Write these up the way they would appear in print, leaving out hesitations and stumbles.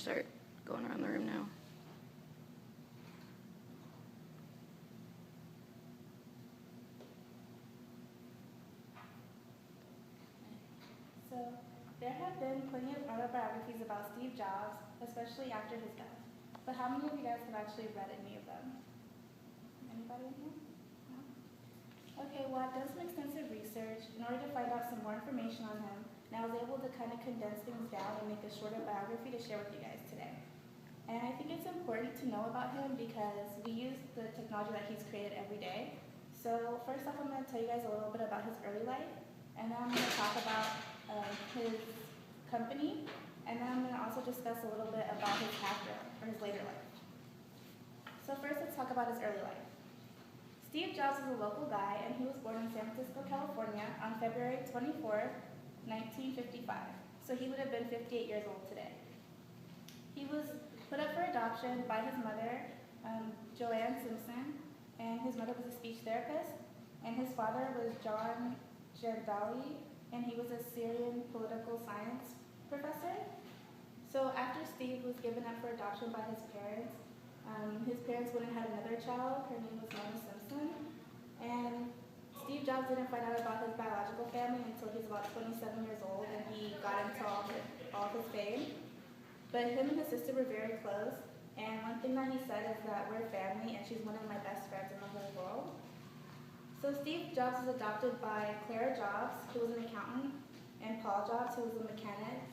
start going around the room now. So there have been plenty of autobiographies about Steve Jobs, especially after his death. But how many of you guys have actually read any of them? Anybody in here? No? Okay, well, I've done some extensive research in order to find out some more information on him, and I was able to kind of condense things down and make a shorter biography to share with you guys today. And I think it's important to know about him because we use the technology that he's created every day. So first off, I'm going to tell you guys a little bit about his early life, and then I'm going to talk about his company, and then I'm going to also discuss a little bit about his after, or his later life. So first, let's talk about his early life. Steve Jobs is a local guy, and he was born in San Francisco, California on February 24th, 1955. So he would have been 58 years old today. He was put up for adoption by his mother, Joanne Simpson, and his mother was a speech therapist, and his father was John Jandali, and he was a Syrian political science professor. So after Steve was given up for adoption by his parents went and had another child. Her name was Mona Simpson, and Steve Jobs didn't find out about his biological family until he was about 27 years old, and he got into all of his fame. But him and his sister were very close, and one thing that he said is that we're family, and she's one of my best friends in the whole world. So Steve Jobs was adopted by Clara Jobs, who was an accountant, and Paul Jobs, who was a mechanic,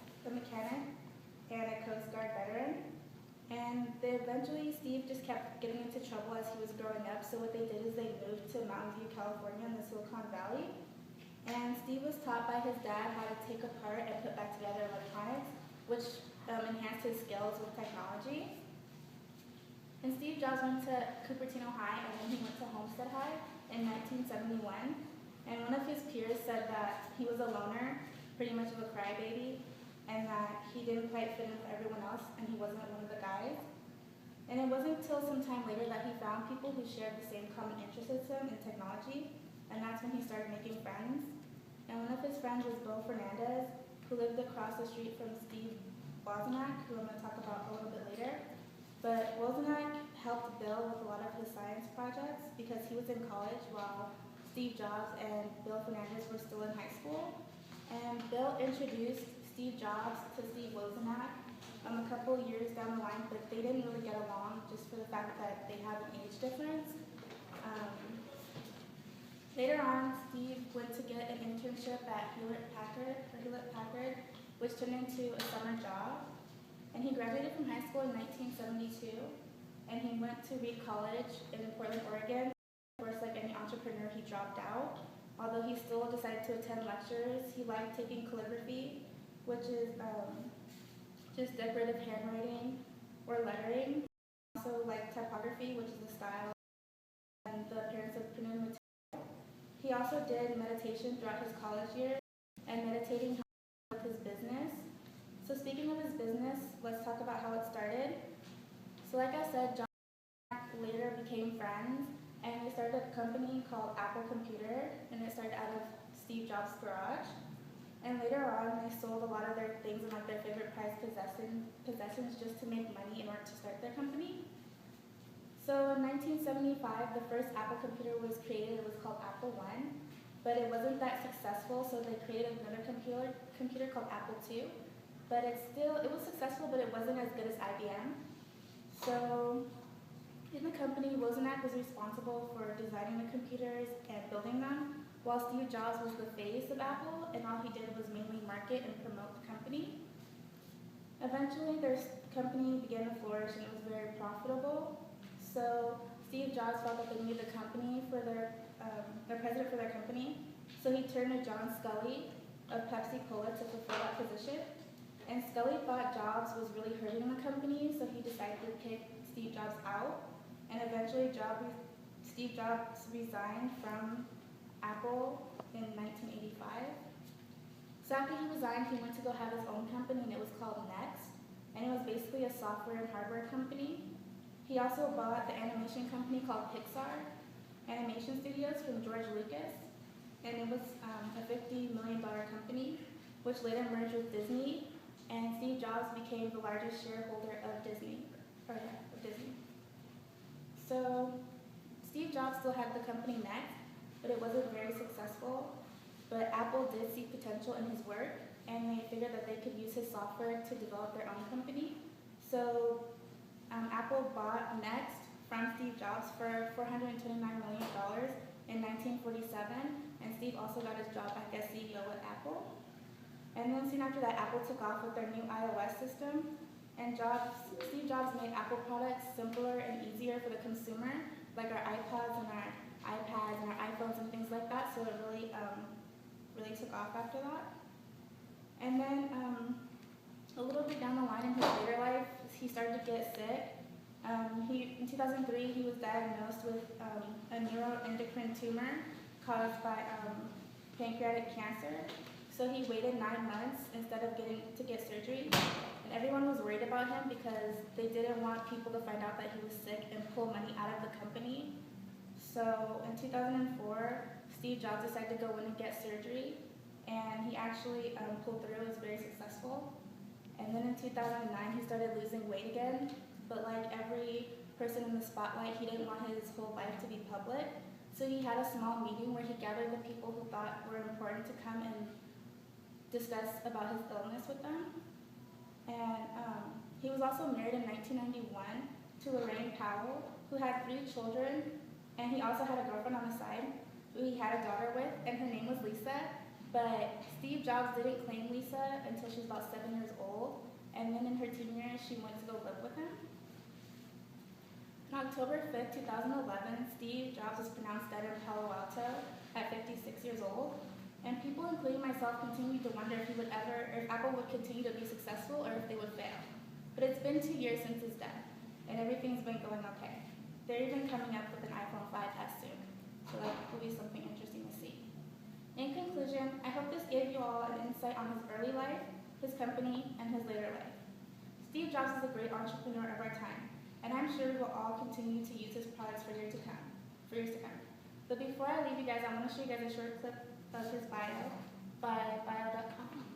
and a Coast Guard veteran. And eventually Steve just kept getting into trouble as he was growing up, so what they did is they moved to Mountain View, California in the Silicon Valley. And Steve was taught by his dad how to take apart and put back together electronics, which enhanced his skills with technology. And Steve Jobs went to Cupertino High, and then he went to Homestead High in 1971. And one of his peers said that he was a loner, pretty much of a crybaby, and that he didn't quite fit in with everyone else, and he wasn't one of the guys. And it wasn't until some time later that he found people who shared the same common interests as him in technology, and that's when he started making friends. And one of his friends was Bill Fernandez, who lived across the street from Steve Wozniak, who I'm going to talk about a little bit later. But Wozniak helped Bill with a lot of his science projects because he was in college while Steve Jobs and Bill Fernandez were still in high school. And Bill introduced Steve Jobs to Steve Wozniak a couple years down the line, but they didn't really get along just for the fact that they had an age difference. Later on, Steve went to get an internship at Hewlett Packard, which turned into a summer job. And he graduated from high school in 1972, and he went to Reed College in Portland, Oregon. Of course, like any entrepreneur, he dropped out. Although he still decided to attend lectures, he liked taking calligraphy, which is just decorative handwriting or lettering. Also like typography, which is the style and the appearance of printed material. He also did meditation throughout his college years, and meditating helped with his business. So speaking of his business, let's talk about how it started. So like I said, John later became friends, and they started a company called Apple Computer, and it started out of Steve Jobs' garage. And later on, they sold a lot of their things and like their favorite prized possessions just to make money in order to start their company. So in 1975, the first Apple computer was created. It was called Apple I, but it wasn't that successful, so they created another computer called Apple II. But it was successful, but it wasn't as good as IBM. So in the company, Wozniak was responsible for designing the computers and building them, while Steve Jobs was the face of Apple, and all he did was mainly market and promote the company. Eventually, their company began to flourish, and it was very profitable. So Steve Jobs felt that they needed a company for their president for their company. So he turned to John Scully of Pepsi-Cola to fulfill that position. And Scully thought Jobs was really hurting the company, so he decided to kick Steve Jobs out. And eventually, Steve Jobs resigned from Apple in 1985. So after he resigned, he went to go have his own company, and it was called Next. And it was basically a software and hardware company. He also bought the animation company called Pixar Animation Studios from George Lucas. And it was a $50 million company, which later merged with Disney. and Steve Jobs became the largest shareholder of Disney. So Steve Jobs still had the company next, but it wasn't very successful. But Apple did see potential in his work, and they figured that they could use his software to develop their own company. So Apple bought Next from Steve Jobs for $429 million in 1947, and Steve also got his job back as CEO at Apple. And then soon after that, Apple took off with their new iOS system, and Steve Jobs made Apple products simpler and easier for the consumer, like our iPods and our iPads and our iPhones and things like that, so it really took off after that. And then a little bit down the line in his later life, he started to get sick. In 2003, he was diagnosed with a neuroendocrine tumor caused by pancreatic cancer. So he waited 9 months instead of getting to get surgery. And everyone was worried about him because they didn't want people to find out that he was sick and pull money out of the company. So in 2004, Steve Jobs decided to go in and get surgery. And he actually pulled through. It was very successful. And then in 2009, he started losing weight again. But like every person in the spotlight, he didn't want his whole life to be public. So he had a small meeting where he gathered the people who thought were important to come and discuss about his illness with them. And he was also married in 1991 to Lorraine Powell, who had 3 children, and he also had a girlfriend on the side who he had a daughter with, and her name was Lisa. But Steve Jobs didn't claim Lisa until she was about 7 years old, and then in her teen years, she went to go live with him. On October 5th, 2011, Steve Jobs was pronounced dead in Palo Alto at 56 years old. And people, including myself, continued to wonder if Apple would continue to be successful or if they would fail. But it's been 2 years since his death, and everything's been going okay. They're even coming up with an iPhone 5S soon, so that will be something interesting to see. In conclusion, I hope this gave you all an insight on his early life, his company, and his later life. Steve Jobs is a great entrepreneur of our time, and I'm sure we will all continue to use his products for years to come. But before I leave you guys, I want to show you guys a short clip of his bio by bio.com.